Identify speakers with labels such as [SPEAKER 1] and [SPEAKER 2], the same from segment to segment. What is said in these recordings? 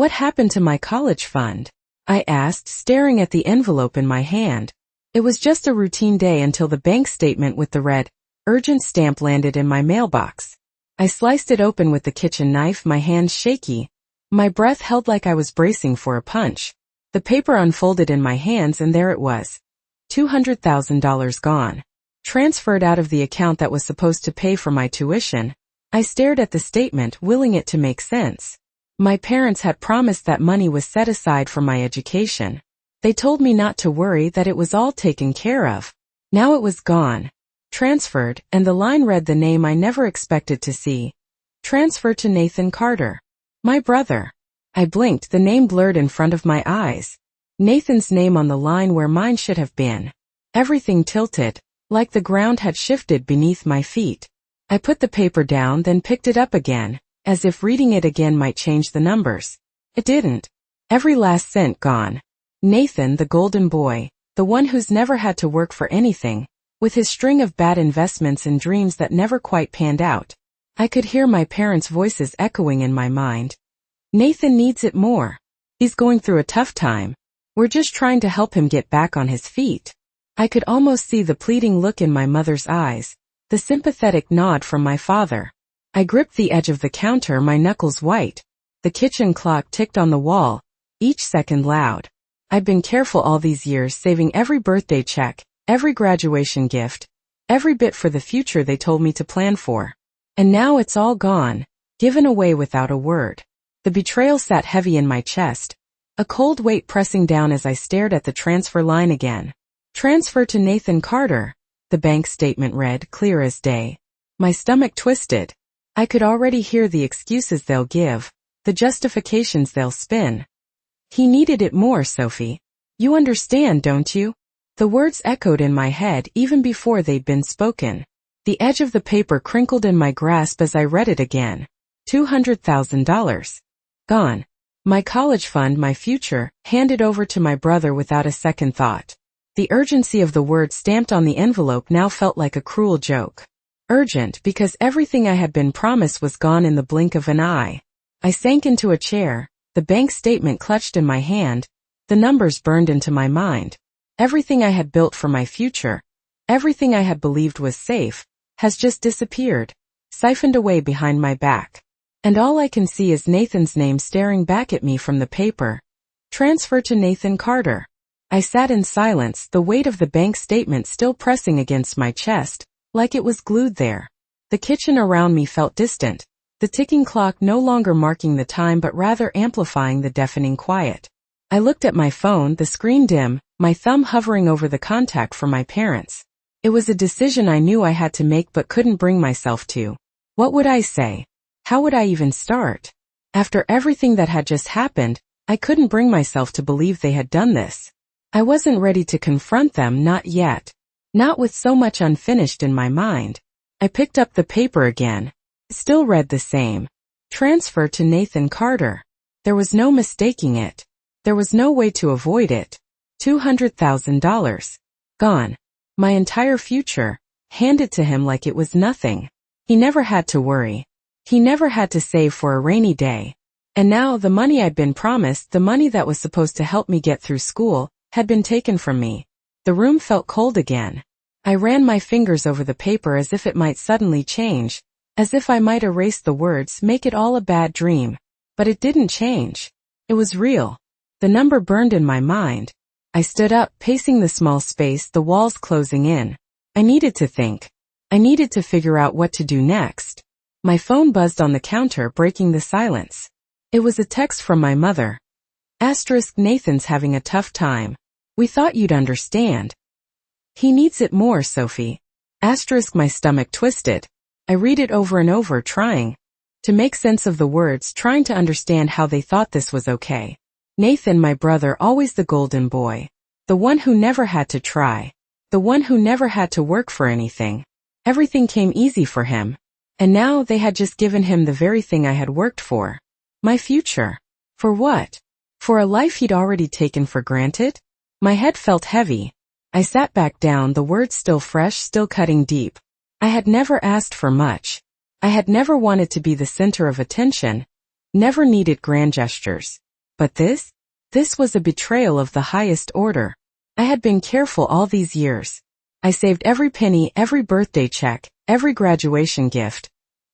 [SPEAKER 1] What happened to my college fund? I asked, staring at the envelope in my hand. It was just a routine day until the bank statement with the red, urgent stamp landed in my mailbox. I sliced it open with the kitchen knife, my hands shaky, my breath held like I was bracing for a punch. The paper unfolded in my hands and there it was. $200,000 gone. Transferred out of the account that was supposed to pay for my tuition. I stared at the statement, willing it to make sense. My parents had promised that money was set aside for my education. They told me not to worry, that it was all taken care of. Now it was gone. Transferred, and the line read the name I never expected to see. Transfer to Nathan Carter. My brother. I blinked, the name blurred in front of my eyes. Nathan's name on the line where mine should have been. Everything tilted, like the ground had shifted beneath my feet. I put the paper down, then picked it up again, as if reading it again might change the numbers. It didn't. Every last cent gone. Nathan, the golden boy, the one who's never had to work for anything, with his string of bad investments and dreams that never quite panned out. I could hear my parents' voices echoing in my mind. Nathan needs it more. He's going through a tough time. We're just trying to help him get back on his feet. I could almost see the pleading look in my mother's eyes, the sympathetic nod from my father. I gripped the edge of the counter, my knuckles white. The kitchen clock ticked on the wall, each second loud. I'd been careful all these years, saving every birthday check, every graduation gift, every bit for the future they told me to plan for. And now it's all gone, given away without a word. The betrayal sat heavy in my chest, a cold weight pressing down as I stared at the transfer line again. Transfer to Nathan Carter, the bank statement read, clear as day. My stomach twisted. I could already hear the excuses they'll give, the justifications they'll spin. He needed it more, Sophie. You understand, don't you? The words echoed in my head even before they'd been spoken. The edge of the paper crinkled in my grasp as I read it again. $200,000. Gone. My college fund, my future, handed over to my brother without a second thought. The urgency of the word stamped on the envelope now felt like a cruel joke. Urgent because everything I had been promised was gone in the blink of an eye. I sank into a chair, the bank statement clutched in my hand, the numbers burned into my mind. Everything I had built for my future, everything I had believed was safe, has just disappeared, siphoned away behind my back. And all I can see is Nathan's name staring back at me from the paper. Transfer to Nathan Carter. I sat in silence, the weight of the bank statement still pressing against my chest, like it was glued there. The kitchen around me felt distant, the ticking clock no longer marking the time but rather amplifying the deafening quiet. I looked at my phone, the screen dim, my thumb hovering over the contact for my parents. It was a decision I knew I had to make but couldn't bring myself to. What would I say? How would I even start? After everything that had just happened, I couldn't bring myself to believe they had done this. I wasn't ready to confront them, not yet. Not with so much unfinished in my mind. I picked up the paper again. Still read the same. Transfer to Nathan Carter. There was no mistaking it. There was no way to avoid it. $200,000. Gone. My entire future, handed to him like it was nothing. He never had to worry. He never had to save for a rainy day. And now the money I'd been promised, the money that was supposed to help me get through school, had been taken from me. The room felt cold again. I ran my fingers over the paper as if it might suddenly change, as if I might erase the words, make it all a bad dream. But it didn't change. It was real. The number burned in my mind. I stood up, pacing the small space, the walls closing in. I needed to think. I needed to figure out what to do next. My phone buzzed on the counter, breaking the silence. It was a text from my mother. Nathan's having a tough time. We thought you'd understand. He needs it more, Sophie. My stomach twisted. I read it over and over, trying to make sense of the words, trying to understand how they thought this was okay. Nathan, my brother, always the golden boy. The one who never had to try. The one who never had to work for anything. Everything came easy for him. And now they had just given him the very thing I had worked for. My future. For what? For a life he'd already taken for granted? My head felt heavy. I sat back down, the words still fresh, still cutting deep. I had never asked for much. I had never wanted to be the center of attention. Never needed grand gestures. But this was a betrayal of the highest order. I had been careful all these years. I saved every penny, every birthday check, every graduation gift,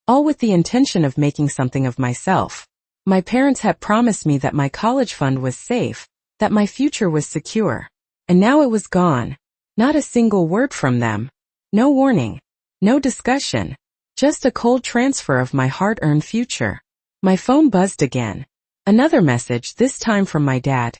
[SPEAKER 1] all with the intention of making something of myself. My parents had promised me that my college fund was safe, that my future was secure. And now it was gone. Not a single word from them. No warning. No discussion. Just a cold transfer of my hard-earned future. My phone buzzed again. Another message, this time from my dad.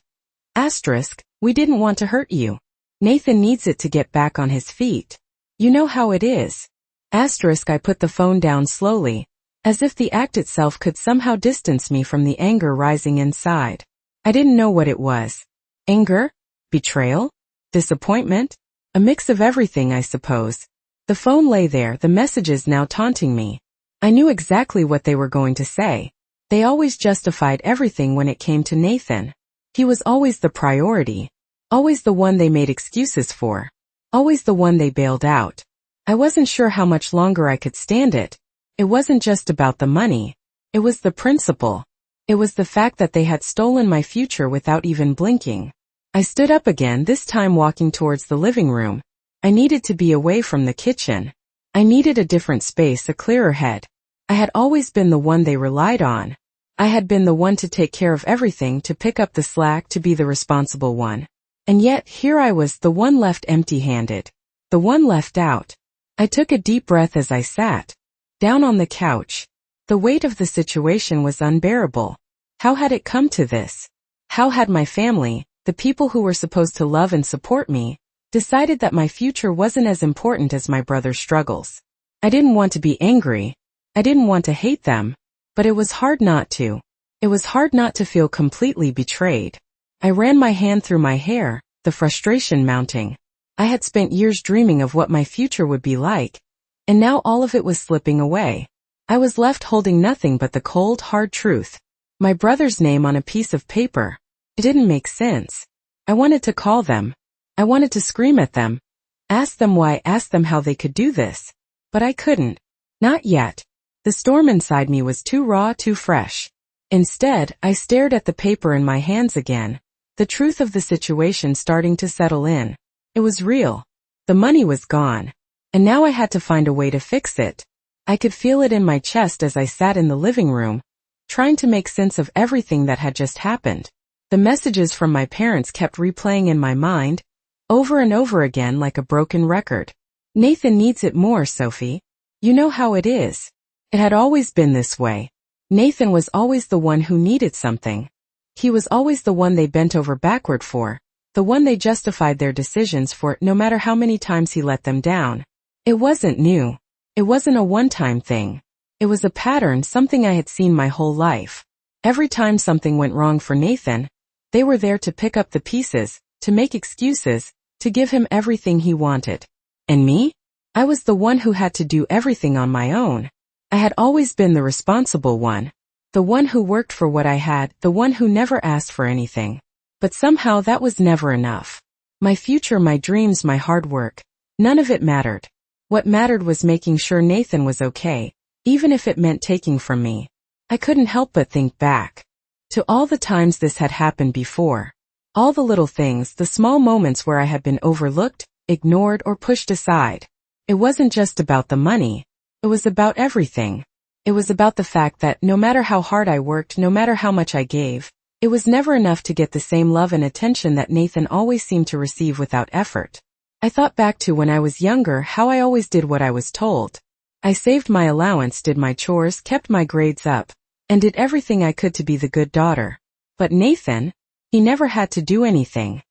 [SPEAKER 1] Asterisk, we didn't want to hurt you. Nathan needs it to get back on his feet. You know how it is. Asterisk, I put the phone down slowly, as if the act itself could somehow distance me from the anger rising inside. I didn't know what it was. Anger? Betrayal? Disappointment? A mix of everything, I suppose. The phone lay there, the messages now taunting me. I knew exactly what they were going to say. They always justified everything when it came to Nathan. He was always the priority. Always the one they made excuses for. Always the one they bailed out. I wasn't sure how much longer I could stand it. It wasn't just about the money. It was the principle. It was the fact that they had stolen my future without even blinking. I stood up again, this time walking towards the living room. I needed to be away from the kitchen. I needed a different space, a clearer head. I had always been the one they relied on. I had been the one to take care of everything, to pick up the slack, to be the responsible one. And yet, here I was, the one left empty-handed. The one left out. I took a deep breath as I sat down on the couch. The weight of the situation was unbearable. How had it come to this? How had my family, the people who were supposed to love and support me, decided that my future wasn't as important as my brother's struggles? I didn't want to be angry. I didn't want to hate them. But it was hard not to. It was hard not to feel completely betrayed. I ran my hand through my hair, the frustration mounting. I had spent years dreaming of what my future would be like, and now all of it was slipping away. I was left holding nothing but the cold, hard truth. My brother's name on a piece of paper. It didn't make sense. I wanted to call them. I wanted to scream at them. Ask them why, ask them how they could do this. But I couldn't. Not yet. The storm inside me was too raw, too fresh. Instead, I stared at the paper in my hands again, the truth of the situation starting to settle in. It was real. The money was gone. And now I had to find a way to fix it. I could feel it in my chest as I sat in the living room, trying to make sense of everything that had just happened. The messages from my parents kept replaying in my mind, over and over again like a broken record. Nathan needs it more, Sophie. You know how it is. It had always been this way. Nathan was always the one who needed something. He was always the one they bent over backward for, the one they justified their decisions for, no matter how many times he let them down. It wasn't new. It wasn't a one-time thing. It was a pattern, something I had seen my whole life. Every time something went wrong for Nathan, they were there to pick up the pieces, to make excuses, to give him everything he wanted. And me? I was the one who had to do everything on my own. I had always been the responsible one. The one who worked for what I had, the one who never asked for anything. But somehow that was never enough. My future, my dreams, my hard work, none of it mattered. What mattered was making sure Nathan was okay, even if it meant taking from me. I couldn't help but think back to all the times this had happened before. All the little things, the small moments where I had been overlooked, ignored, or pushed aside. It wasn't just about the money. It was about everything. It was about the fact that no matter how hard I worked, no matter how much I gave, it was never enough to get the same love and attention that Nathan always seemed to receive without effort. I thought back to when I was younger, how I always did what I was told. I saved my allowance, did my chores, kept my grades up, and did everything I could to be the good daughter. But Nathan, he never had to do anything.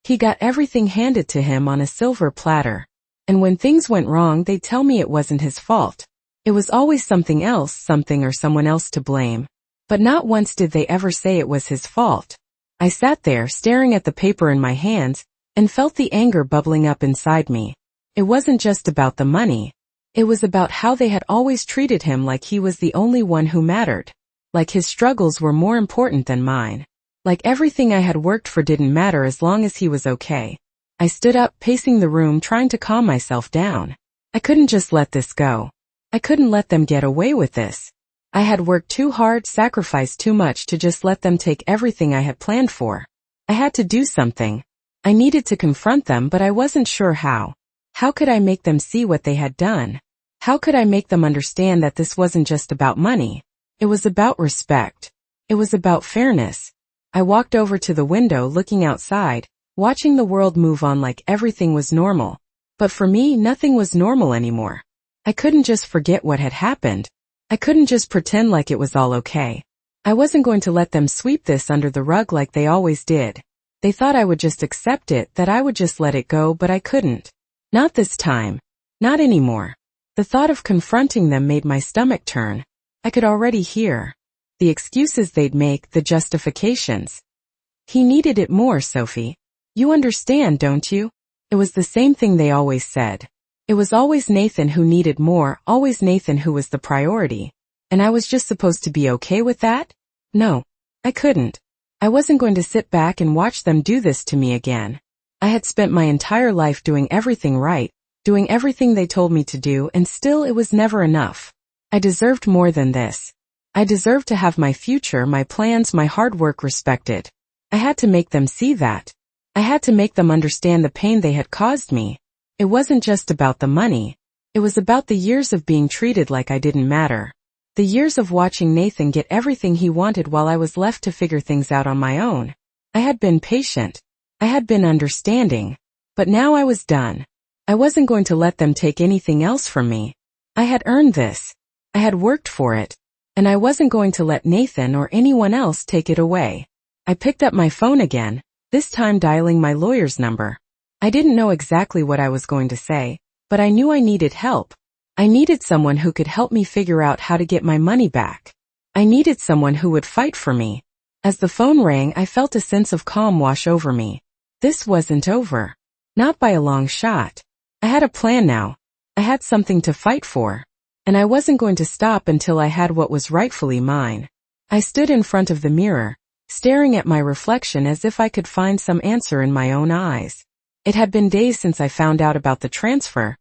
[SPEAKER 1] He got everything handed to him on a silver platter. And when things went wrong, they'd tell me it wasn't his fault. It was always something else, something or someone else to blame. But not once did they ever say it was his fault. I sat there, staring at the paper in my hands, and felt the anger bubbling up inside me. It wasn't just about the money. It was about how they had always treated him like he was the only one who mattered. Like his struggles were more important than mine. Like everything I had worked for didn't matter as long as he was okay. I stood up, pacing the room, trying to calm myself down. I couldn't just let this go. I couldn't let them get away with this. I had worked too hard, sacrificed too much to just let them take everything I had planned for. I had to do something. I needed to confront them, but I wasn't sure how. How could I make them see what they had done? How could I make them understand that this wasn't just about money? It was about respect. It was about fairness. I walked over to the window, looking outside, watching the world move on like everything was normal. But for me, nothing was normal anymore. I couldn't just forget what had happened. I couldn't just pretend like it was all okay. I wasn't going to let them sweep this under the rug like they always did. They thought I would just accept it, that I would just let it go, but I couldn't. Not this time. Not anymore. The thought of confronting them made my stomach turn. I could already hear the excuses they'd make, the justifications. He needed it more, Sophie. You understand, don't you? It was the same thing they always said. It was always Nathan who needed more, always Nathan who was the priority. And I was just supposed to be okay with that? No, I couldn't. I wasn't going to sit back and watch them do this to me again. I had spent my entire life doing everything right, doing everything they told me to do, and still it was never enough. I deserved more than this. I deserved to have my future, my plans, my hard work respected. I had to make them see that. I had to make them understand the pain they had caused me. It wasn't just about the money. It was about the years of being treated like I didn't matter. The years of watching Nathan get everything he wanted while I was left to figure things out on my own. I had been patient. I had been understanding. But now I was done. I wasn't going to let them take anything else from me. I had earned this. I had worked for it. And I wasn't going to let Nathan or anyone else take it away. I picked up my phone again, this time dialing my lawyer's number. I didn't know exactly what I was going to say, but I knew I needed help. I needed someone who could help me figure out how to get my money back. I needed someone who would fight for me. As the phone rang, I felt a sense of calm wash over me. This wasn't over. Not by a long shot. I had a plan now. I had something to fight for. And I wasn't going to stop until I had what was rightfully mine. I stood in front of the mirror, staring at my reflection as if I could find some answer in my own eyes. It had been days since I found out about the transfer.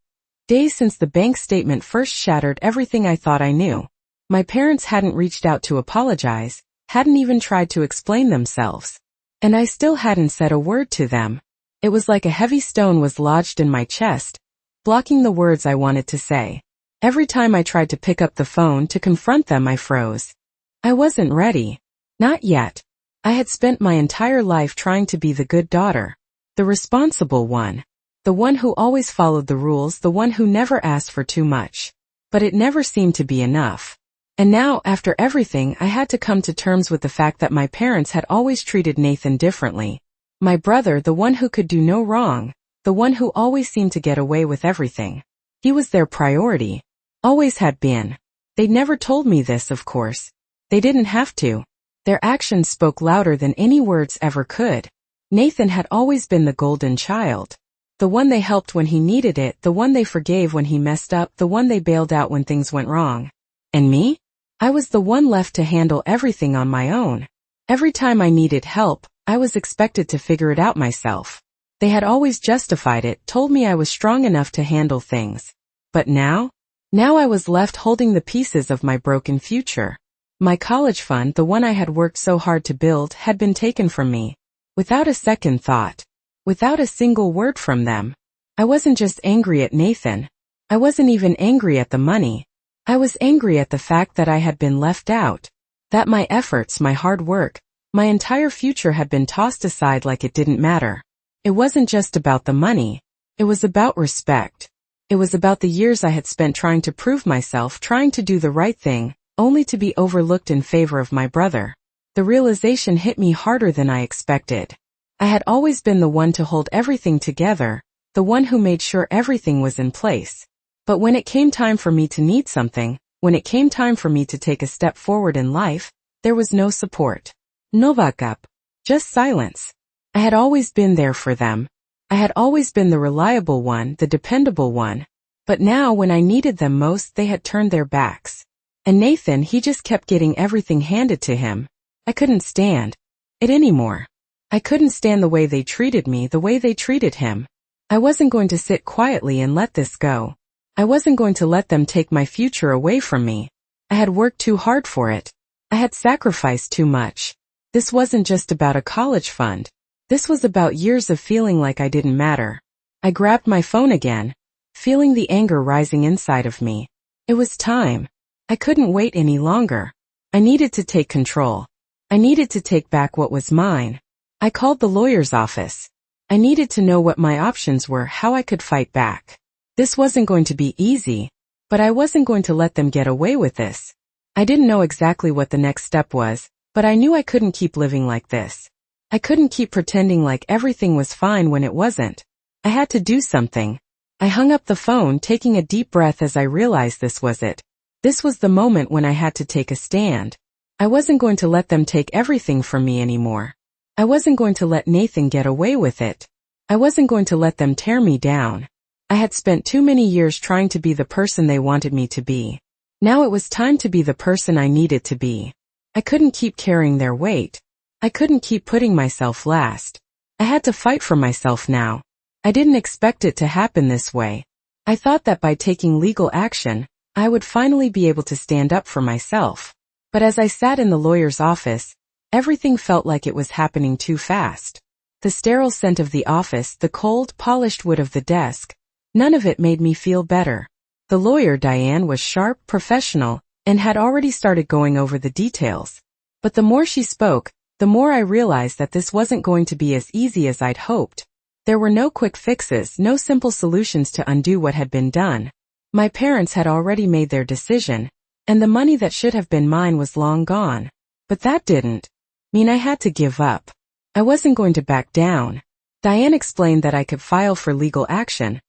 [SPEAKER 1] Days since the bank statement first shattered everything I thought I knew. My parents hadn't reached out to apologize, hadn't even tried to explain themselves. And I still hadn't said a word to them. It was like a heavy stone was lodged in my chest, blocking the words I wanted to say. Every time I tried to pick up the phone to confront them, I froze. I wasn't ready. Not yet. I had spent my entire life trying to be the good daughter, the responsible one, the one who always followed the rules, the one who never asked for too much. But it never seemed to be enough. And now, after everything, I had to come to terms with the fact that my parents had always treated Nathan differently. My brother, the one who could do no wrong, the one who always seemed to get away with everything. He was their priority. Always had been. They'd never told me this, of course. They didn't have to. Their actions spoke louder than any words ever could. Nathan had always been the golden child. The one they helped when he needed it, the one they forgave when he messed up, the one they bailed out when things went wrong. And me? I was the one left to handle everything on my own. Every time I needed help, I was expected to figure it out myself. They had always justified it, told me I was strong enough to handle things. But now? Now I was left holding the pieces of my broken future. My college fund, the one I had worked so hard to build, had been taken from me. Without a second thought. Without a single word from them. I wasn't just angry at Nathan. I wasn't even angry at the money. I was angry at the fact that I had been left out. That my efforts, my hard work, my entire future had been tossed aside like it didn't matter. It wasn't just about the money. It was about respect. It was about the years I had spent trying to prove myself, trying to do the right thing, only to be overlooked in favor of my brother. The realization hit me harder than I expected. I had always been the one to hold everything together, the one who made sure everything was in place. But when it came time for me to need something, when it came time for me to take a step forward in life, there was no support. No backup. Just silence. I had always been there for them. I had always been the reliable one, the dependable one. But now when I needed them most, they had turned their backs. And Nathan, he just kept getting everything handed to him. I couldn't stand it anymore. I couldn't stand the way they treated me, the way they treated him. I wasn't going to sit quietly and let this go. I wasn't going to let them take my future away from me. I had worked too hard for it. I had sacrificed too much. This wasn't just about a college fund. This was about years of feeling like I didn't matter. I grabbed my phone again, feeling the anger rising inside of me. It was time. I couldn't wait any longer. I needed to take control. I needed to take back what was mine. I called the lawyer's office. I needed to know what my options were, how I could fight back. This wasn't going to be easy, but I wasn't going to let them get away with this. I didn't know exactly what the next step was, but I knew I couldn't keep living like this. I couldn't keep pretending like everything was fine when it wasn't. I had to do something. I hung up the phone, taking a deep breath as I realized this was it. This was the moment when I had to take a stand. I wasn't going to let them take everything from me anymore. I wasn't going to let Nathan get away with it. I wasn't going to let them tear me down. I had spent too many years trying to be the person they wanted me to be. Now it was time to be the person I needed to be. I couldn't keep carrying their weight. I couldn't keep putting myself last. I had to fight for myself now. I didn't expect it to happen this way. I thought that by taking legal action, I would finally be able to stand up for myself. But as I sat in the lawyer's office, everything felt like it was happening too fast. The sterile scent of the office, the cold, polished wood of the desk, none of it made me feel better. The lawyer, Diane, was sharp, professional, and had already started going over the details. But the more she spoke, the more I realized that this wasn't going to be as easy as I'd hoped. There were no quick fixes, no simple solutions to undo what had been done. My parents had already made their decision, and the money that should have been mine was long gone. But that didn't mean I had to give up. I wasn't going to back down. Diane explained that I could file for legal action,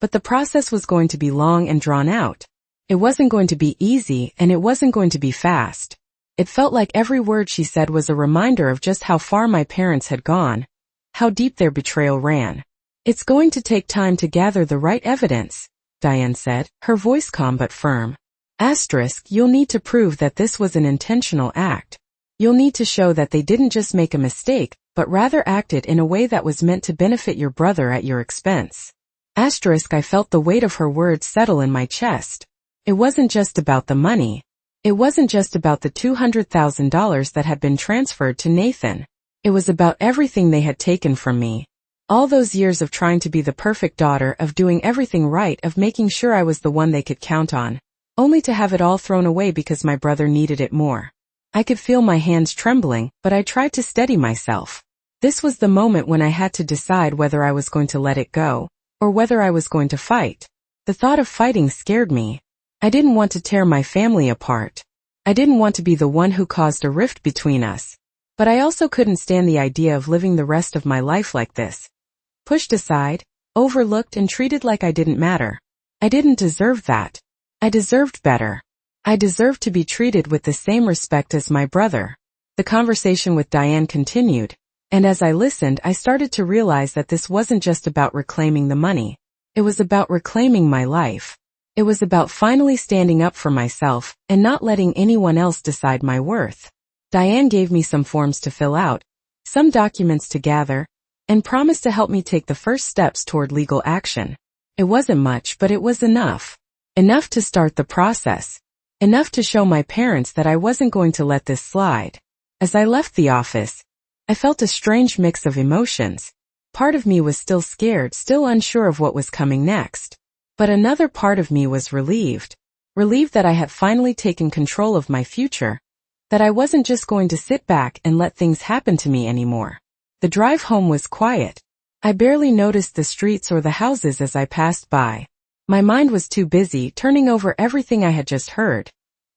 [SPEAKER 1] but the process was going to be long and drawn out. It wasn't going to be easy, and it wasn't going to be fast. It felt like every word she said was a reminder of just how far my parents had gone, how deep their betrayal ran. It's going to take time to gather the right evidence, Diane said, her voice calm but firm. Asterisk, you'll need to prove that this was an intentional act. You'll need to show that they didn't just make a mistake, but rather acted in a way that was meant to benefit your brother at your expense. Asterisk, I felt the weight of her words settle in my chest. It wasn't just about the money. It wasn't just about the $200,000 that had been transferred to Nathan. It was about everything they had taken from me. All those years of trying to be the perfect daughter, of doing everything right, of making sure I was the one they could count on, only to have it all thrown away because my brother needed it more. I could feel my hands trembling, but I tried to steady myself. This was the moment when I had to decide whether I was going to let it go, or whether I was going to fight. The thought of fighting scared me. I didn't want to tear my family apart. I didn't want to be the one who caused a rift between us. But I also couldn't stand the idea of living the rest of my life like this. Pushed aside, overlooked, and treated like I didn't matter. I didn't deserve that. I deserved better. I deserved to be treated with the same respect as my brother. The conversation with Diane continued, and as I listened, I started to realize that this wasn't just about reclaiming the money. It was about reclaiming my life. It was about finally standing up for myself and not letting anyone else decide my worth. Diane gave me some forms to fill out, some documents to gather, and promised to help me take the first steps toward legal action. It wasn't much, but it was enough. Enough to start the process. Enough to show my parents that I wasn't going to let this slide. As I left the office, I felt a strange mix of emotions. Part of me was still scared, still unsure of what was coming next. But another part of me was relieved. Relieved that I had finally taken control of my future. That I wasn't just going to sit back and let things happen to me anymore. The drive home was quiet. I barely noticed the streets or the houses as I passed by. My mind was too busy turning over everything I had just heard,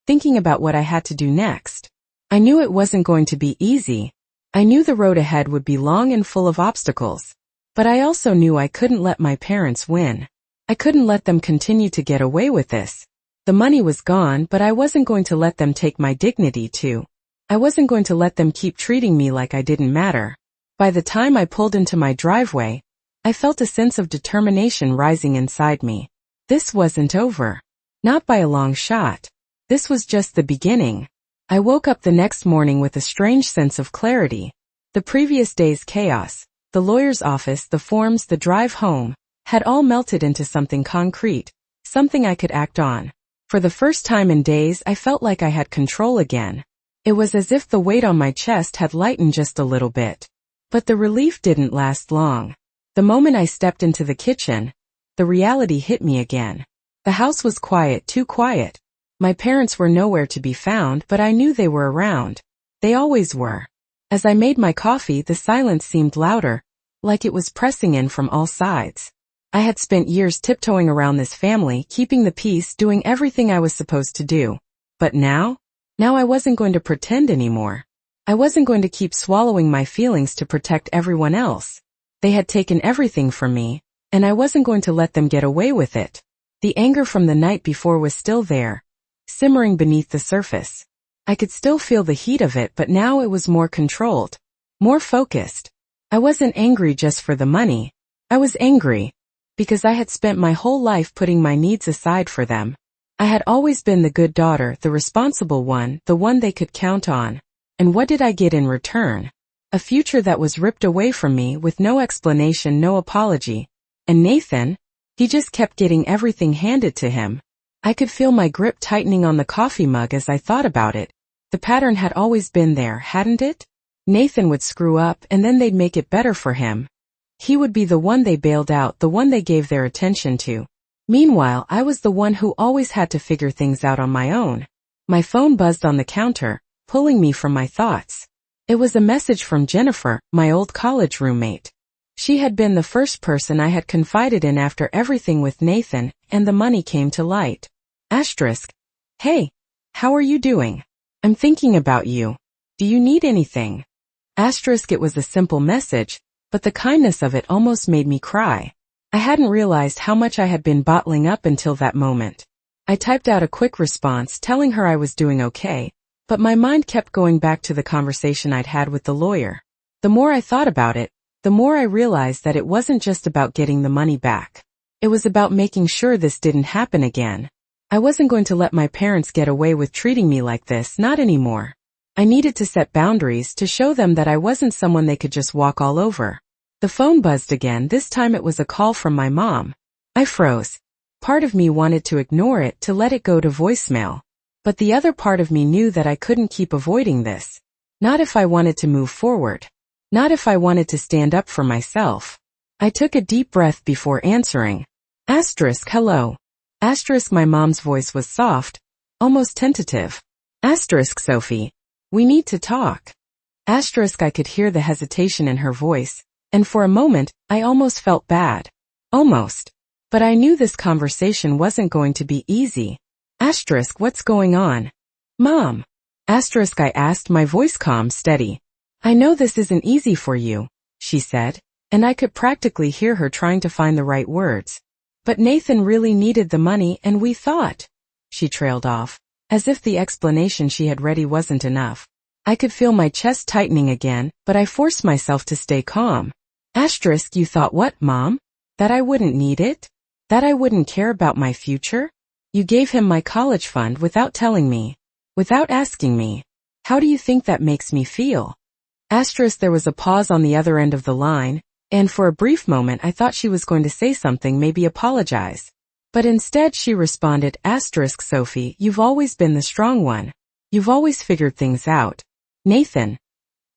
[SPEAKER 1] thinking about what I had to do next. I knew it wasn't going to be easy. I knew the road ahead would be long and full of obstacles. But I also knew I couldn't let my parents win. I couldn't let them continue to get away with this. The money was gone, but I wasn't going to let them take my dignity too. I wasn't going to let them keep treating me like I didn't matter. By the time I pulled into my driveway, I felt a sense of determination rising inside me. This wasn't over. Not by a long shot. This was just the beginning. I woke up the next morning with a strange sense of clarity. The previous day's chaos, the lawyer's office, the forms, the drive home, had all melted into something concrete, something I could act on. For the first time in days, I felt like I had control again. It was as if the weight on my chest had lightened just a little bit. But the relief didn't last long. The moment I stepped into the kitchen, the reality hit me again. The house was quiet, too quiet. My parents were nowhere to be found, but I knew they were around. They always were. As I made my coffee, the silence seemed louder, like it was pressing in from all sides. I had spent years tiptoeing around this family, keeping the peace, doing everything I was supposed to do. But now I wasn't going to pretend anymore. I wasn't going to keep swallowing my feelings to protect everyone else. They had taken everything from me, and I wasn't going to let them get away with it. The anger from the night before was still there, simmering beneath the surface. I could still feel the heat of it, but now it was more controlled, more focused. I wasn't angry just for the money. I was angry because I had spent my whole life putting my needs aside for them. I had always been the good daughter, the responsible one, the one they could count on. And what did I get in return? A future that was ripped away from me with no explanation, no apology. And Nathan? He just kept getting everything handed to him. I could feel my grip tightening on the coffee mug as I thought about it. The pattern had always been there, hadn't it? Nathan would screw up and then they'd make it better for him. He would be the one they bailed out, the one they gave their attention to. Meanwhile, I was the one who always had to figure things out on my own. My phone buzzed on the counter, pulling me from my thoughts. It was a message from Jennifer, my old college roommate. She had been the first person I had confided in after everything with Nathan, and the money came to light. Asterisk. Hey, how are you doing? I'm thinking about you. Do you need anything? Asterisk. It was a simple message, but the kindness of it almost made me cry. I hadn't realized how much I had been bottling up until that moment. I typed out a quick response telling her I was doing okay, but my mind kept going back to the conversation I'd had with the lawyer. The more I thought about it, the more I realized that it wasn't just about getting the money back. It was about making sure this didn't happen again. I wasn't going to let my parents get away with treating me like this, not anymore. I needed to set boundaries to show them that I wasn't someone they could just walk all over. The phone buzzed again. This time it was a call from my mom. I froze. Part of me wanted to ignore it, to let it go to voicemail. But the other part of me knew that I couldn't keep avoiding this. Not if I wanted to move forward. Not if I wanted to stand up for myself. I took a deep breath before answering. Asterisk. Hello. Asterisk. My mom's voice was soft, almost tentative. Asterisk. Sophie. We need to talk. Asterisk. I could hear the hesitation in her voice, and for a moment, I almost felt bad. Almost. But I knew this conversation wasn't going to be easy. Asterisk. What's going on? Mom. Asterisk. I asked, my voice calm, steady. I know this isn't easy for you, she said, and I could practically hear her trying to find the right words. But Nathan really needed the money and we thought. She trailed off, as if the explanation she had ready wasn't enough. I could feel my chest tightening again, but I forced myself to stay calm. Asterisk. You thought what, Mom? That I wouldn't need it? That I wouldn't care about my future? You gave him my college fund without telling me. Without asking me. How do you think that makes me feel? Asterisk. There was a pause on the other end of the line, and for a brief moment I thought she was going to say something, maybe apologize. But instead she responded, Asterisk. Sophie, you've always been the strong one. You've always figured things out. Nathan.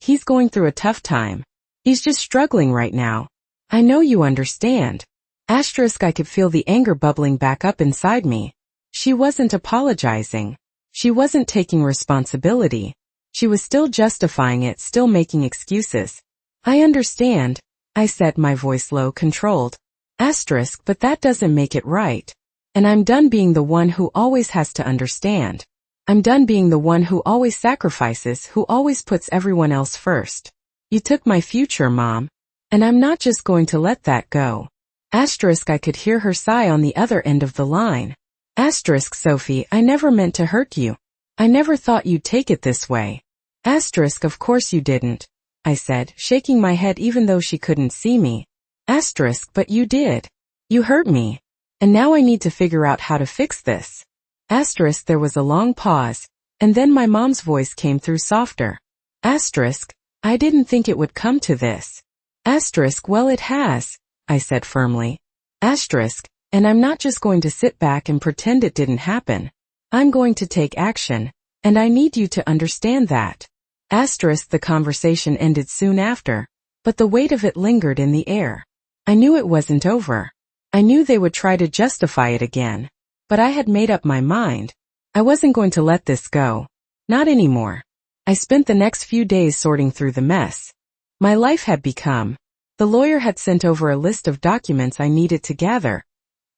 [SPEAKER 1] He's going through a tough time. He's just struggling right now. I know you understand. Asterisk. I could feel the anger bubbling back up inside me. She wasn't apologizing. She wasn't taking responsibility. She was still justifying it, still making excuses. I understand, I said, my voice low, controlled. Asterisk. But that doesn't make it right. And I'm done being the one who always has to understand. I'm done being the one who always sacrifices, who always puts everyone else first. You took my future, Mom. And I'm not just going to let that go. Asterisk. I could hear her sigh on the other end of the line. Asterisk. Sophie, I never meant to hurt you. I never thought you'd take it this way. Asterisk. Of course you didn't, I said, shaking my head even though she couldn't see me. Asterisk. But you did. You hurt me. And now I need to figure out how to fix this. Asterisk. There was a long pause, and then my mom's voice came through softer. Asterisk. I didn't think it would come to this. Asterisk. Well, it has, I said firmly. Asterisk. And I'm not just going to sit back and pretend it didn't happen. I'm going to take action, and I need you to understand that. The conversation ended soon after, but the weight of it lingered in the air. I knew it wasn't over. I knew they would try to justify it again. But I had made up my mind. I wasn't going to let this go. Not anymore. I spent the next few days sorting through the mess. My life had become. The lawyer had sent over a list of documents I needed to gather.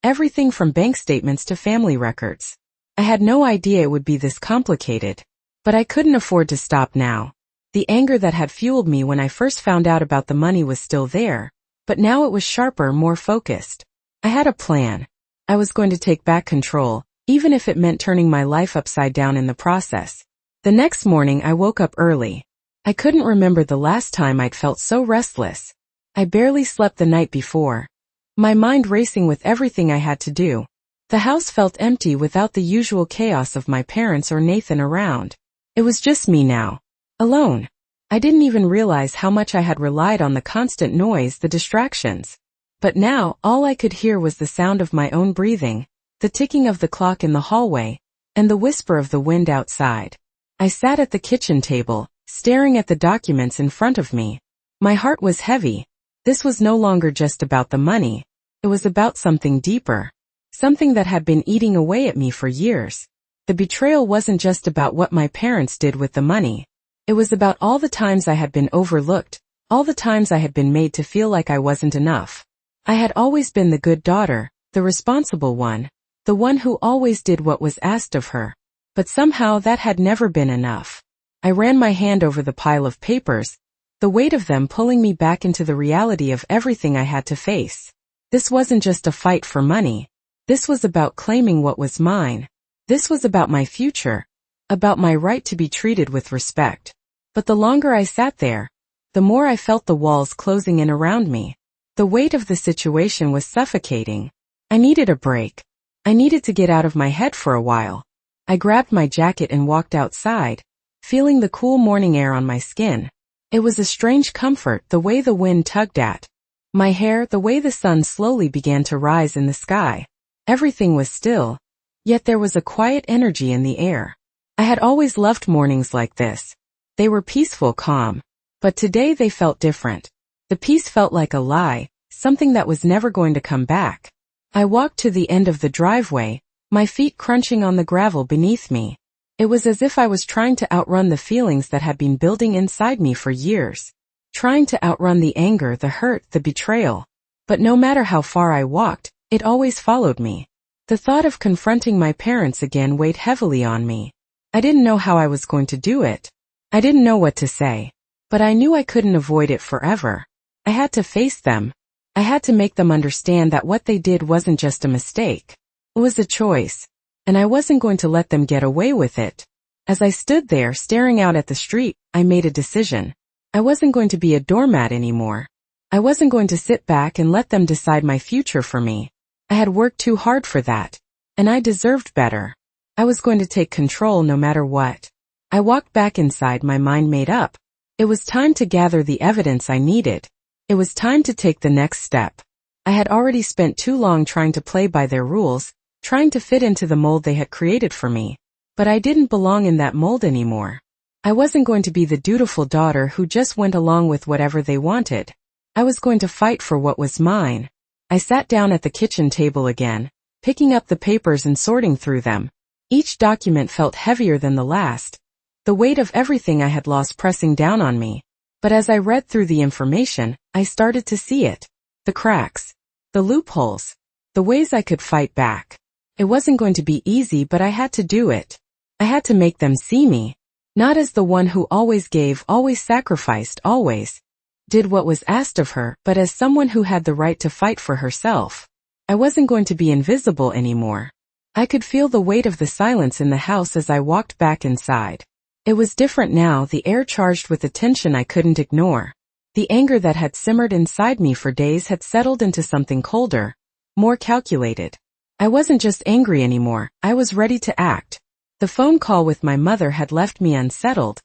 [SPEAKER 1] Everything from bank statements to family records. I had no idea it would be this complicated. But I couldn't afford to stop now. The anger that had fueled me when I first found out about the money was still there, but now it was sharper, more focused. I had a plan. I was going to take back control, even if it meant turning my life upside down in the process. The next morning I woke up early. I couldn't remember the last time I'd felt so restless. I barely slept the night before. My mind racing with everything I had to do. The house felt empty without the usual chaos of my parents or Nathan around. It was just me now. Alone. I didn't even realize how much I had relied on the constant noise, the distractions. But now, all I could hear was the sound of my own breathing, the ticking of the clock in the hallway, and the whisper of the wind outside. I sat at the kitchen table, staring at the documents in front of me. My heart was heavy. This was no longer just about the money. It was about something deeper. Something that had been eating away at me for years. The betrayal wasn't just about what my parents did with the money. It was about all the times I had been overlooked, all the times I had been made to feel like I wasn't enough. I had always been the good daughter, the responsible one, the one who always did what was asked of her. But somehow that had never been enough. I ran my hand over the pile of papers, the weight of them pulling me back into the reality of everything I had to face. This wasn't just a fight for money. This was about claiming what was mine. This was about my future, about my right to be treated with respect. But the longer I sat there, the more I felt the walls closing in around me. The weight of the situation was suffocating. I needed a break. I needed to get out of my head for a while. I grabbed my jacket and walked outside, feeling the cool morning air on my skin. It was a strange comfort, the way the wind tugged at my hair, the way the sun slowly began to rise in the sky. Everything was still, yet there was a quiet energy in the air. I had always loved mornings like this. They were peaceful, calm. But today they felt different. The peace felt like a lie, something that was never going to come back. I walked to the end of the driveway, my feet crunching on the gravel beneath me. It was as if I was trying to outrun the feelings that had been building inside me for years. Trying to outrun the anger, the hurt, the betrayal. But no matter how far I walked, it always followed me. The thought of confronting my parents again weighed heavily on me. I didn't know how I was going to do it. I didn't know what to say. But I knew I couldn't avoid it forever. I had to face them. I had to make them understand that what they did wasn't just a mistake. It was a choice. And I wasn't going to let them get away with it. As I stood there staring out at the street, I made a decision. I wasn't going to be a doormat anymore. I wasn't going to sit back and let them decide my future for me. I had worked too hard for that. And I deserved better. I was going to take control no matter what. I walked back inside, my mind made up. It was time to gather the evidence I needed. It was time to take the next step. I had already spent too long trying to play by their rules, trying to fit into the mold they had created for me. But I didn't belong in that mold anymore. I wasn't going to be the dutiful daughter who just went along with whatever they wanted. I was going to fight for what was mine. I sat down at the kitchen table again, picking up the papers and sorting through them. Each document felt heavier than the last, the weight of everything I had lost pressing down on me. But as I read through the information, I started to see it. The cracks. The loopholes. The ways I could fight back. It wasn't going to be easy, but I had to do it. I had to make them see me. Not as the one who always gave, always sacrificed, always did what was asked of her, but as someone who had the right to fight for herself. I wasn't going to be invisible anymore. I could feel the weight of the silence in the house as I walked back inside. It was different now, the air charged with a tension I couldn't ignore. The anger that had simmered inside me for days had settled into something colder, more calculated. I wasn't just angry anymore, I was ready to act. The phone call with my mother had left me unsettled,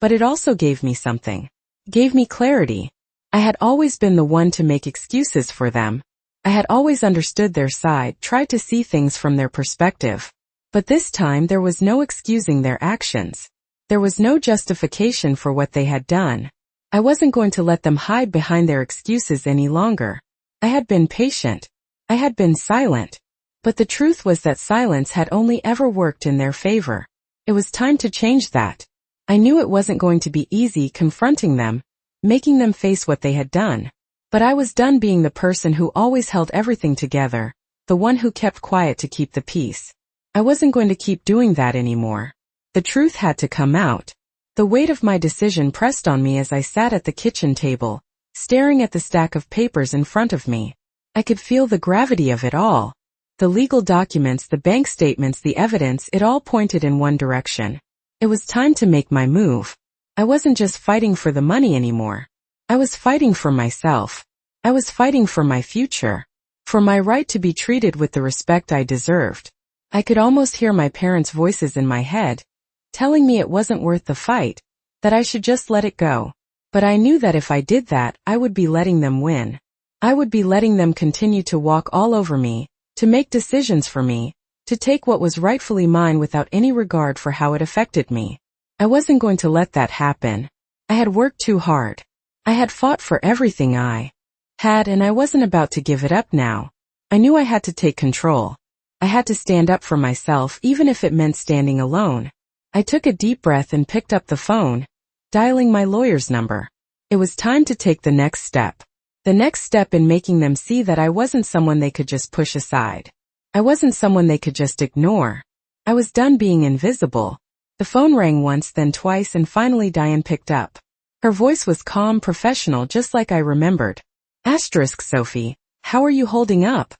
[SPEAKER 1] but it also gave me something. Gave me clarity. I had always been the one to make excuses for them. I had always understood their side, tried to see things from their perspective. But this time there was no excusing their actions. There was no justification for what they had done. I wasn't going to let them hide behind their excuses any longer. I had been patient. I had been silent. But the truth was that silence had only ever worked in their favor. It was time to change that. I knew it wasn't going to be easy confronting them, making them face what they had done. But I was done being the person who always held everything together, the one who kept quiet to keep the peace. I wasn't going to keep doing that anymore. The truth had to come out. The weight of my decision pressed on me as I sat at the kitchen table, staring at the stack of papers in front of me. I could feel the gravity of it all. The legal documents, the bank statements, the evidence, it all pointed in one direction. It was time to make my move. I wasn't just fighting for the money anymore. I was fighting for myself. I was fighting for my future. For my right to be treated with the respect I deserved. I could almost hear my parents' voices in my head, telling me it wasn't worth the fight, that I should just let it go. But I knew that if I did that, I would be letting them win. I would be letting them continue to walk all over me, to make decisions for me, to take what was rightfully mine without any regard for how it affected me. I wasn't going to let that happen. I had worked too hard. I had fought for everything I had, and I wasn't about to give it up now. I knew I had to take control. I had to stand up for myself, even if it meant standing alone. I took a deep breath and picked up the phone, dialing my lawyer's number. It was time to take the next step. The next step in making them see that I wasn't someone they could just push aside. I wasn't someone they could just ignore. I was done being invisible. The phone rang once, then twice, and finally Diane picked up. Her voice was calm, professional, just like I remembered. Asterisk, Sophie, how are you holding up?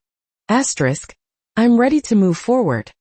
[SPEAKER 1] Asterisk, I'm ready to move forward.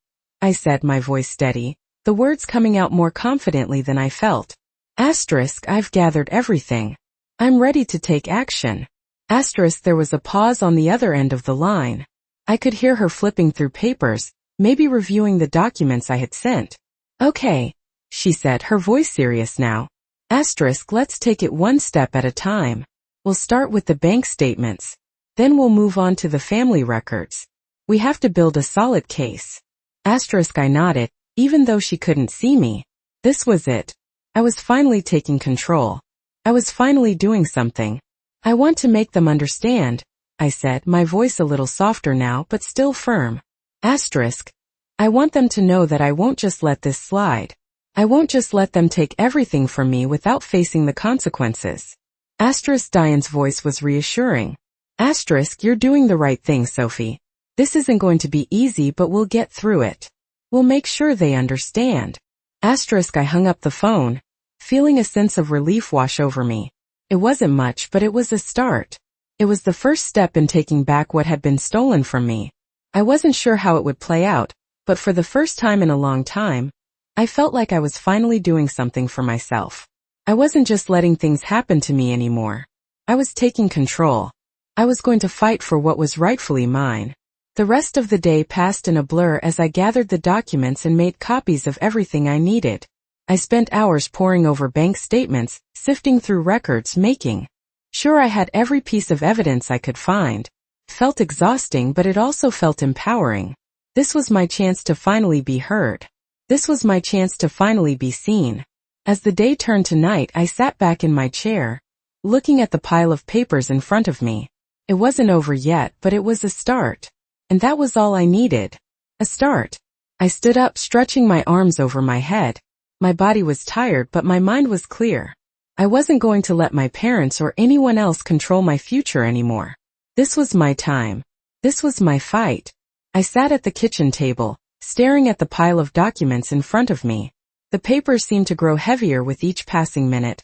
[SPEAKER 1] I said, my voice steady, the words coming out more confidently than I felt. Asterisk, I've gathered everything. I'm ready to take action. Asterisk, there was a pause on the other end of the line. I could hear her flipping through papers, maybe reviewing the documents I had sent. Okay, she said, her voice serious now. Asterisk, let's take it one step at a time. We'll start with the bank statements. Then we'll move on to the family records. We have to build a solid case. Asterisk, I nodded, even though she couldn't see me. This was it. I was finally taking control. I was finally doing something. I want to make them understand, I said, my voice a little softer now but still firm. Asterisk, I want them to know that I won't just let this slide. I won't just let them take everything from me without facing the consequences. Asterisk, Diane's voice was reassuring. Asterisk, you're doing the right thing, Sophie. This isn't going to be easy, but we'll get through it. We'll make sure they understand. Asterisk, I hung up the phone, feeling a sense of relief wash over me. It wasn't much, but it was a start. It was the first step in taking back what had been stolen from me. I wasn't sure how it would play out, but for the first time in a long time, I felt like I was finally doing something for myself. I wasn't just letting things happen to me anymore. I was taking control. I was going to fight for what was rightfully mine. The rest of the day passed in a blur as I gathered the documents and made copies of everything I needed. I spent hours poring over bank statements, sifting through records, making sure I had every piece of evidence I could find. It felt exhausting, but it also felt empowering. This was my chance to finally be heard. This was my chance to finally be seen. As the day turned to night, I sat back in my chair, looking at the pile of papers in front of me. It wasn't over yet, but it was a start. And that was all I needed. A start. I stood up, stretching my arms over my head. My body was tired, but my mind was clear. I wasn't going to let my parents or anyone else control my future anymore. This was my time. This was my fight. I sat at the kitchen table, staring at the pile of documents in front of me. The papers seemed to grow heavier with each passing minute,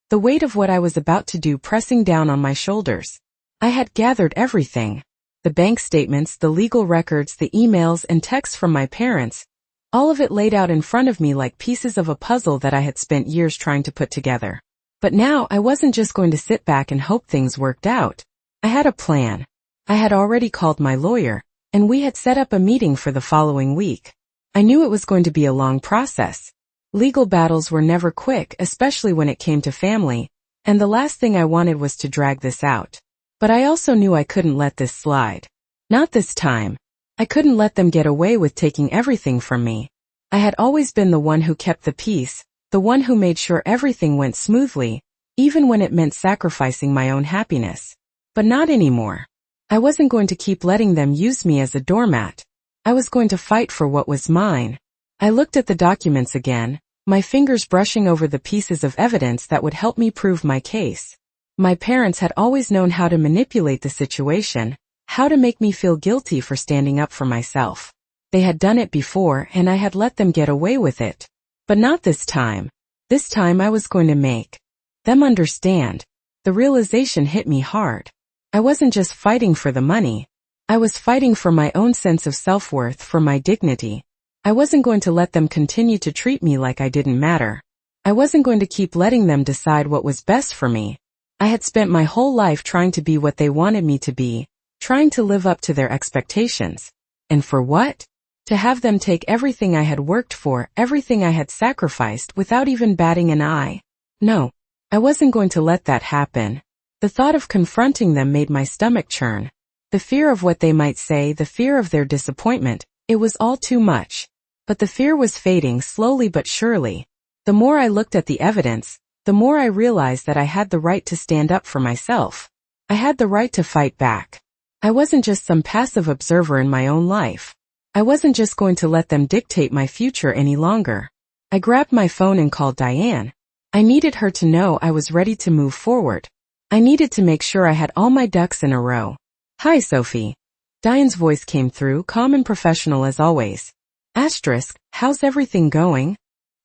[SPEAKER 1] the weight of what I was about to do pressing down on my shoulders. I had gathered everything. The bank statements, the legal records, the emails and texts from my parents, all of it laid out in front of me like pieces of a puzzle that I had spent years trying to put together. But now I wasn't just going to sit back and hope things worked out. I had a plan. I had already called my lawyer, and we had set up a meeting for the following week. I knew it was going to be a long process. Legal battles were never quick, especially when it came to family, and the last thing I wanted was to drag this out. But I also knew I couldn't let this slide. Not this time. I couldn't let them get away with taking everything from me. I had always been the one who kept the peace, the one who made sure everything went smoothly, even when it meant sacrificing my own happiness. But not anymore. I wasn't going to keep letting them use me as a doormat. I was going to fight for what was mine. I looked at the documents again, my fingers brushing over the pieces of evidence that would help me prove my case. My parents had always known how to manipulate the situation, how to make me feel guilty for standing up for myself. They had done it before and I had let them get away with it. But not this time. This time I was going to make them understand. The realization hit me hard. I wasn't just fighting for the money. I was fighting for my own sense of self-worth, for my dignity. I wasn't going to let them continue to treat me like I didn't matter. I wasn't going to keep letting them decide what was best for me. I had spent my whole life trying to be what they wanted me to be, trying to live up to their expectations. And for what? To have them take everything I had worked for, everything I had sacrificed without even batting an eye. No, I wasn't going to let that happen. The thought of confronting them made my stomach churn. The fear of what they might say, the fear of their disappointment, it was all too much. But the fear was fading slowly but surely. The more I looked at the evidence, the more I realized that I had the right to stand up for myself. I had the right to fight back. I wasn't just some passive observer in my own life. I wasn't just going to let them dictate my future any longer. I grabbed my phone and called Diane. I needed her to know I was ready to move forward. I needed to make sure I had all my ducks in a row. "Hi, Sophie." Diane's voice came through, calm and professional as always. Asterisk, how's everything going?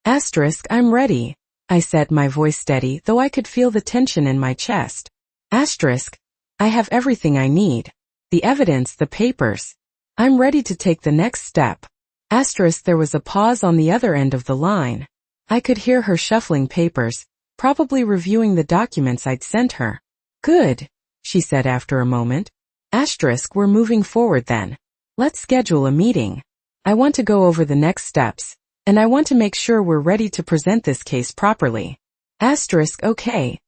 [SPEAKER 1] Asterisk, I'm ready, I said, my voice steady, though I could feel the tension in my chest. Asterisk, I have everything I need. The evidence, the papers. I'm ready to take the next step. Asterisk, there was a pause on the other end of the line. I could hear her shuffling papers, probably reviewing the documents I'd sent her. Good, she said after a moment. Asterisk, we're moving forward then. Let's schedule a meeting. I want to go over the next steps, and I want to make sure we're ready to present this case properly. Asterisk, okay,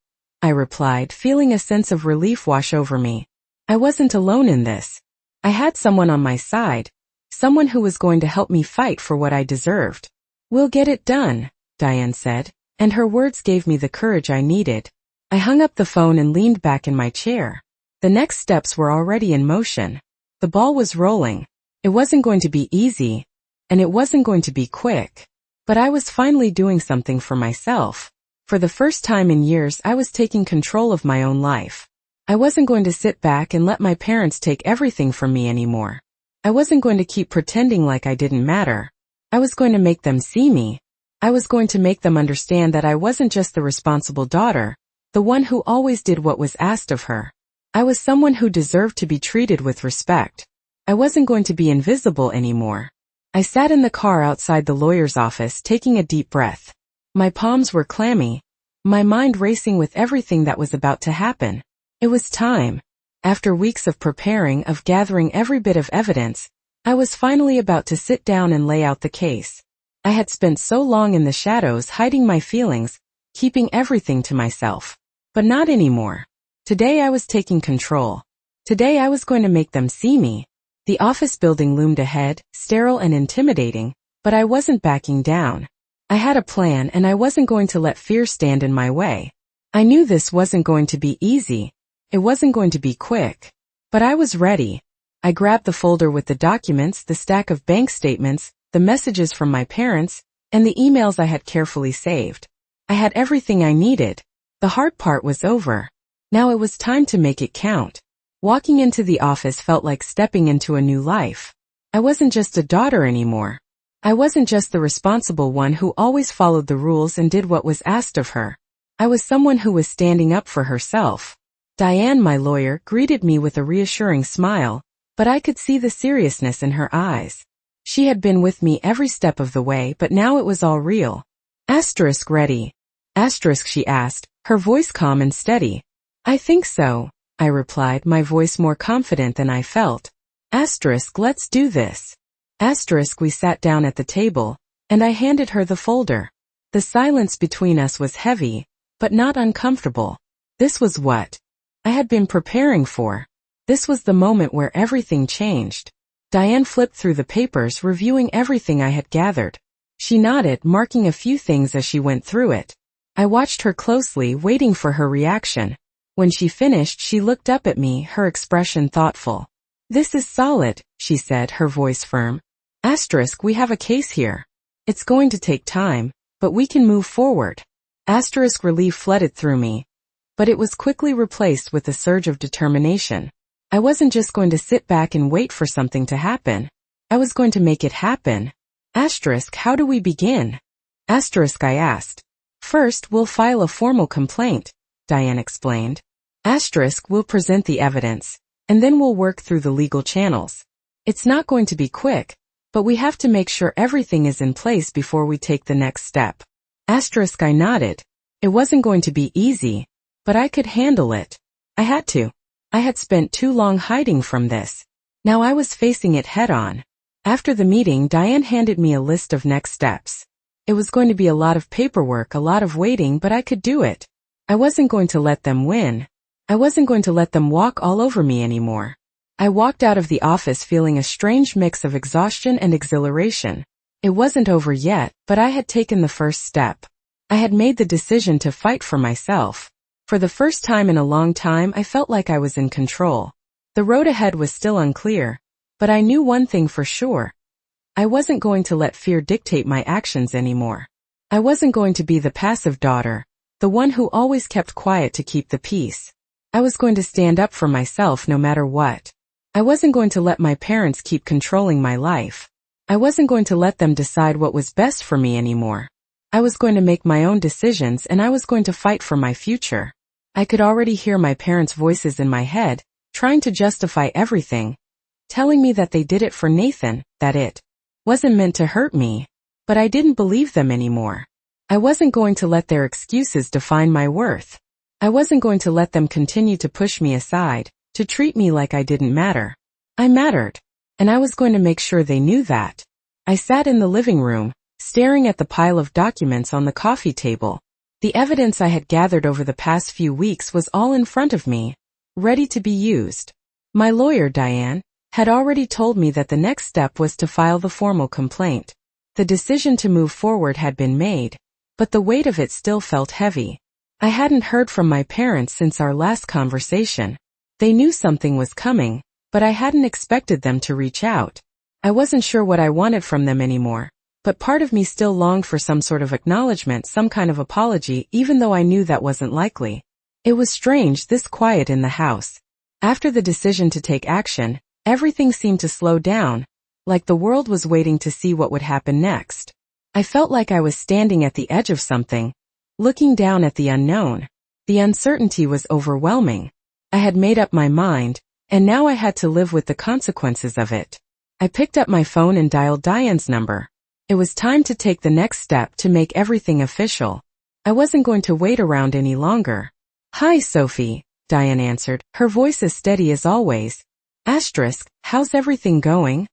[SPEAKER 1] I replied, feeling a sense of relief wash over me. I wasn't alone in this. I had someone on my side, someone who was going to help me fight for what I deserved. We'll get it done, Diane said, and her words gave me the courage I needed. I hung up the phone and leaned back in my chair. The next steps were already in motion. The ball was rolling. It wasn't going to be easy, and it wasn't going to be quick. But I was finally doing something for myself. For the first time in years, I was taking control of my own life. I wasn't going to sit back and let my parents take everything from me anymore. I wasn't going to keep pretending like I didn't matter. I was going to make them see me. I was going to make them understand that I wasn't just the responsible daughter, the one who always did what was asked of her. I was someone who deserved to be treated with respect. I wasn't going to be invisible anymore. I sat in the car outside the lawyer's office, taking a deep breath. My palms were clammy, my mind racing with everything that was about to happen. It was time. After weeks of preparing, of gathering every bit of evidence, I was finally about to sit down and lay out the case. I had spent so long in the shadows hiding my feelings, keeping everything to myself. But not anymore. Today I was taking control. Today I was going to make them see me. The office building loomed ahead, sterile and intimidating, but I wasn't backing down. I had a plan and I wasn't going to let fear stand in my way. I knew this wasn't going to be easy. It wasn't going to be quick. But I was ready. I grabbed the folder with the documents, the stack of bank statements, the messages from my parents, and the emails I had carefully saved. I had everything I needed. The hard part was over. Now it was time to make it count. Walking into the office felt like stepping into a new life. I wasn't just a daughter anymore. I wasn't just the responsible one who always followed the rules and did what was asked of her. I was someone who was standing up for herself. Diane, my lawyer, greeted me with a reassuring smile, but I could see the seriousness in her eyes. She had been with me every step of the way, but now it was all real. Asterisk, ready? Asterisk, she asked, her voice calm and steady. I think so, I replied, my voice more confident than I felt. Asterisk, let's do this. Asterisk, we sat down at the table, and I handed her the folder. The silence between us was heavy, but not uncomfortable. This was what I had been preparing for. This was the moment where everything changed. Diane flipped through the papers, reviewing everything I had gathered. She nodded, marking a few things as she went through it. I watched her closely, waiting for her reaction. When she finished, she looked up at me, her expression thoughtful. "This is solid," she said, her voice firm. Asterisk, we have a case here. It's going to take time, but we can move forward. Asterisk, relief flooded through me, but it was quickly replaced with a surge of determination. I wasn't just going to sit back and wait for something to happen. I was going to make it happen. Asterisk, how do we begin? Asterisk, I asked. First, we'll file a formal complaint, Diane explained. Asterisk, we'll present the evidence, and then we'll work through the legal channels. It's not going to be quick, but we have to make sure everything is in place before we take the next step. Asterisk, I nodded. It wasn't going to be easy, but I could handle it. I had to. I had spent too long hiding from this. Now I was facing it head on. After the meeting, Diane handed me a list of next steps. It was going to be a lot of paperwork, a lot of waiting, but I could do it. I wasn't going to let them win. I wasn't going to let them walk all over me anymore. I walked out of the office feeling a strange mix of exhaustion and exhilaration. It wasn't over yet, but I had taken the first step. I had made the decision to fight for myself. For the first time in a long time, I felt like I was in control. The road ahead was still unclear, but I knew one thing for sure. I wasn't going to let fear dictate my actions anymore. I wasn't going to be the passive daughter, the one who always kept quiet to keep the peace. I was going to stand up for myself no matter what. I wasn't going to let my parents keep controlling my life. I wasn't going to let them decide what was best for me anymore. I was going to make my own decisions, and I was going to fight for my future. I could already hear my parents' voices in my head, trying to justify everything, telling me that they did it for Nathan, that it wasn't meant to hurt me. But I didn't believe them anymore. I wasn't going to let their excuses define my worth. I wasn't going to let them continue to push me aside, to treat me like I didn't matter. I mattered, and I was going to make sure they knew that. I sat in the living room, staring at the pile of documents on the coffee table. The evidence I had gathered over the past few weeks was all in front of me, ready to be used. My lawyer, Diane, had already told me that the next step was to file the formal complaint. The decision to move forward had been made, but the weight of it still felt heavy. I hadn't heard from my parents since our last conversation. They knew something was coming, but I hadn't expected them to reach out. I wasn't sure what I wanted from them anymore, but part of me still longed for some sort of acknowledgement, some kind of apology, even though I knew that wasn't likely. It was strange, this quiet in the house. After the decision to take action, everything seemed to slow down, like the world was waiting to see what would happen next. I felt like I was standing at the edge of something, looking down at the unknown. The uncertainty was overwhelming. I had made up my mind, and now I had to live with the consequences of it. I picked up my phone and dialed Diane's number. It was time to take the next step to make everything official. I wasn't going to wait around any longer. "Hi, Sophie," Diane answered, her voice as steady as always. Asterisk, how's everything going?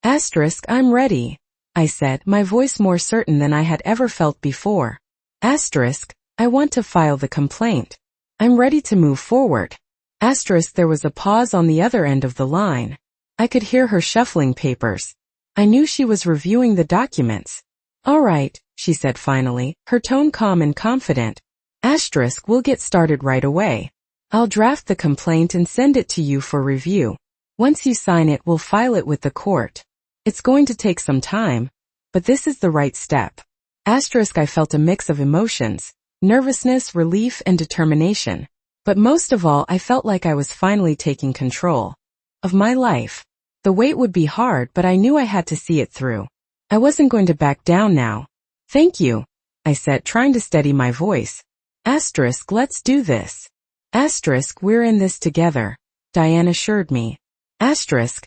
[SPEAKER 1] Asterisk, I'm ready, I said, my voice more certain than I had ever felt before. Asterisk, I want to file the complaint. I'm ready to move forward. Asterisk, there was a pause on the other end of the line. I could hear her shuffling papers. I knew she was reviewing the documents. All right, she said finally, her tone calm and confident. Asterisk, we'll get started right away. I'll draft the complaint and send it to you for review. Once you sign it, we'll file it with the court. It's going to take some time, but this is the right step. Asterisk, I felt a mix of emotions, nervousness, relief, and determination. But most of all, I felt like I was finally taking control of my life. The wait would be hard, but I knew I had to see it through. I wasn't going to back down now. Thank you, I said, trying to steady my voice. Asterisk, let's do this. Asterisk, we're in this together, Diane assured me. Asterisk,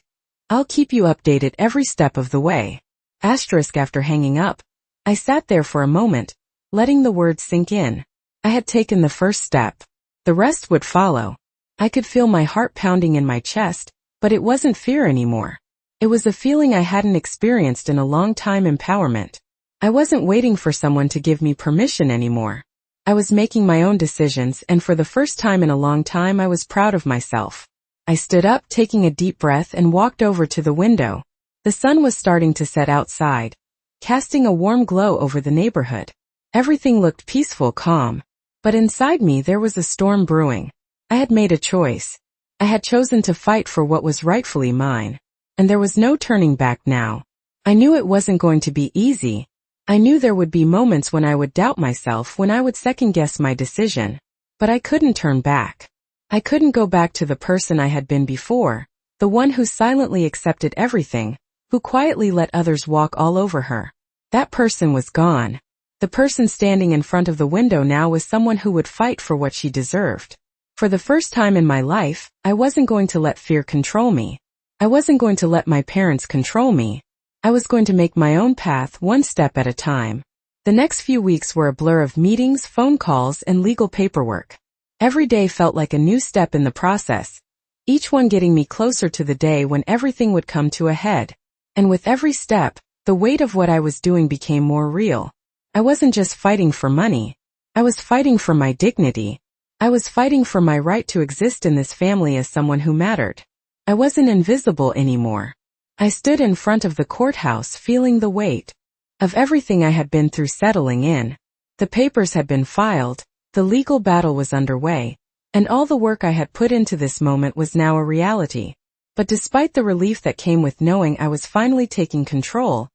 [SPEAKER 1] I'll keep you updated every step of the way. Asterisk, after hanging up, I sat there for a moment, letting the words sink in. I had taken the first step. The rest would follow. I could feel my heart pounding in my chest, but it wasn't fear anymore. It was a feeling I hadn't experienced in a long time, empowerment. I wasn't waiting for someone to give me permission anymore. I was making my own decisions, and for the first time in a long time I was proud of myself. I stood up, taking a deep breath, and walked over to the window. The sun was starting to set outside, casting a warm glow over the neighborhood. Everything looked peaceful, calm. But inside me there was a storm brewing. I had made a choice. I had chosen to fight for what was rightfully mine. And there was no turning back now. I knew it wasn't going to be easy. I knew there would be moments when I would doubt myself, when I would second-guess my decision. But I couldn't turn back. I couldn't go back to the person I had been before, the one who silently accepted everything, who quietly let others walk all over her. That person was gone. The person standing in front of the window now was someone who would fight for what she deserved. For the first time in my life, I wasn't going to let fear control me. I wasn't going to let my parents control me. I was going to make my own path, one step at a time. The next few weeks were a blur of meetings, phone calls, and legal paperwork. Every day felt like a new step in the process, each one getting me closer to the day when everything would come to a head. And with every step, the weight of what I was doing became more real. I wasn't just fighting for money. I was fighting for my dignity. I was fighting for my right to exist in this family as someone who mattered. I wasn't invisible anymore. I stood in front of the courthouse feeling the weight of everything I had been through settling in. The papers had been filed, the legal battle was underway, and all the work I had put into this moment was now a reality. But despite the relief that came with knowing I was finally taking control,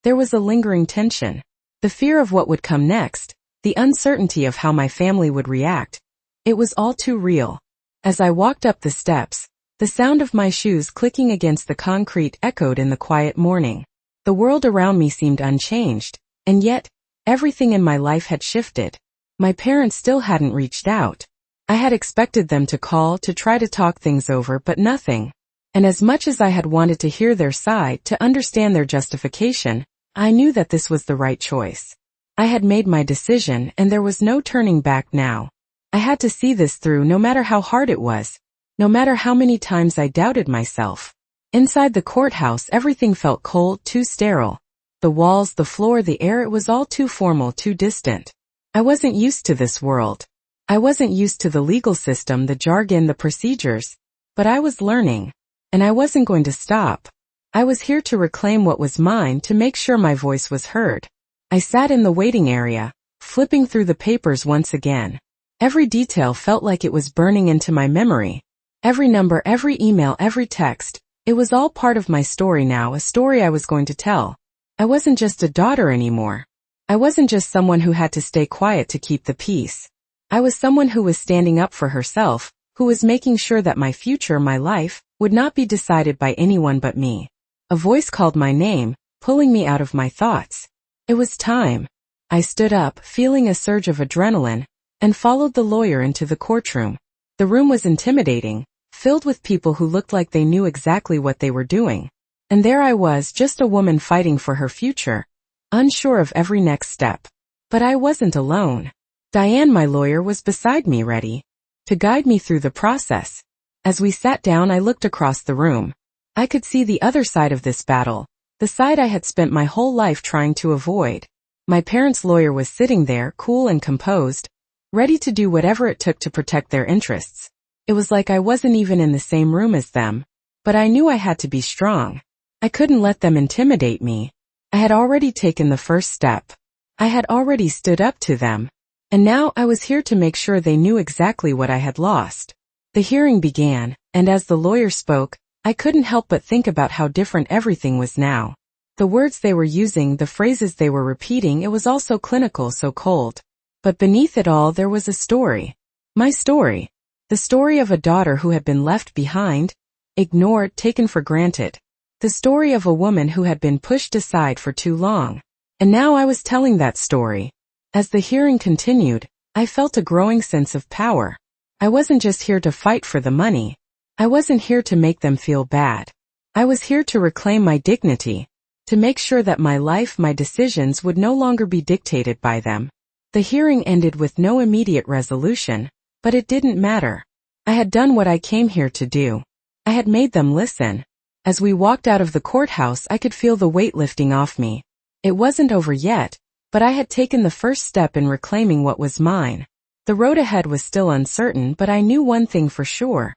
[SPEAKER 1] there was a lingering tension. The fear of what would come next, the uncertainty of how my family would react. It was all too real. As I walked up the steps, the sound of my shoes clicking against the concrete echoed in the quiet morning. The world around me seemed unchanged, and yet, everything in my life had shifted. My parents still hadn't reached out. I had expected them to call, to try to talk things over, but nothing. And as much as I had wanted to hear their side, to understand their justification, I knew that this was the right choice. I had made my decision, and there was no turning back now. I had to see this through no matter how hard it was, no matter how many times I doubted myself. Inside the courthouse, everything felt cold, too sterile. The walls, the floor, the air, it was all too formal, too distant. I wasn't used to this world. I wasn't used to the legal system, the jargon, the procedures. But I was learning. And I wasn't going to stop. I was here to reclaim what was mine, to make sure my voice was heard. I sat in the waiting area, flipping through the papers once again. Every detail felt like it was burning into my memory. Every number, every email, every text. It was all part of my story now, a story I was going to tell. I wasn't just a daughter anymore. I wasn't just someone who had to stay quiet to keep the peace. I was someone who was standing up for herself, who was making sure that my future, my life, would not be decided by anyone but me. A voice called my name, pulling me out of my thoughts. It was time. I stood up, feeling a surge of adrenaline, and followed the lawyer into the courtroom. The room was intimidating, filled with people who looked like they knew exactly what they were doing. And there I was, just a woman fighting for her future, unsure of every next step. But I wasn't alone. Diane, my lawyer, was beside me, ready to guide me through the process. As we sat down, I looked across the room. I could see the other side of this battle, the side I had spent my whole life trying to avoid. My parents' lawyer was sitting there, cool and composed, ready to do whatever it took to protect their interests. It was like I wasn't even in the same room as them, but I knew I had to be strong. I couldn't let them intimidate me. I had already taken the first step. I had already stood up to them. And now I was here to make sure they knew exactly what I had lost. The hearing began, and as the lawyer spoke, I couldn't help but think about how different everything was now. The words they were using, the phrases they were repeating, it was all so clinical, so cold. But beneath it all there was a story. My story. The story of a daughter who had been left behind, ignored, taken for granted. The story of a woman who had been pushed aside for too long. And now I was telling that story. As the hearing continued, I felt a growing sense of power. I wasn't just here to fight for the money. I wasn't here to make them feel bad. I was here to reclaim my dignity, to make sure that my life, my decisions would no longer be dictated by them. The hearing ended with no immediate resolution, but it didn't matter. I had done what I came here to do. I had made them listen. As we walked out of the courthouse, I could feel the weight lifting off me. It wasn't over yet, but I had taken the first step in reclaiming what was mine. The road ahead was still uncertain, but I knew one thing for sure.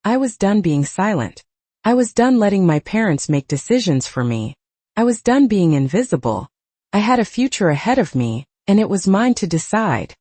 [SPEAKER 1] I was done being silent. I was done letting my parents make decisions for me. I was done being invisible. I had a future ahead of me, and it was mine to decide.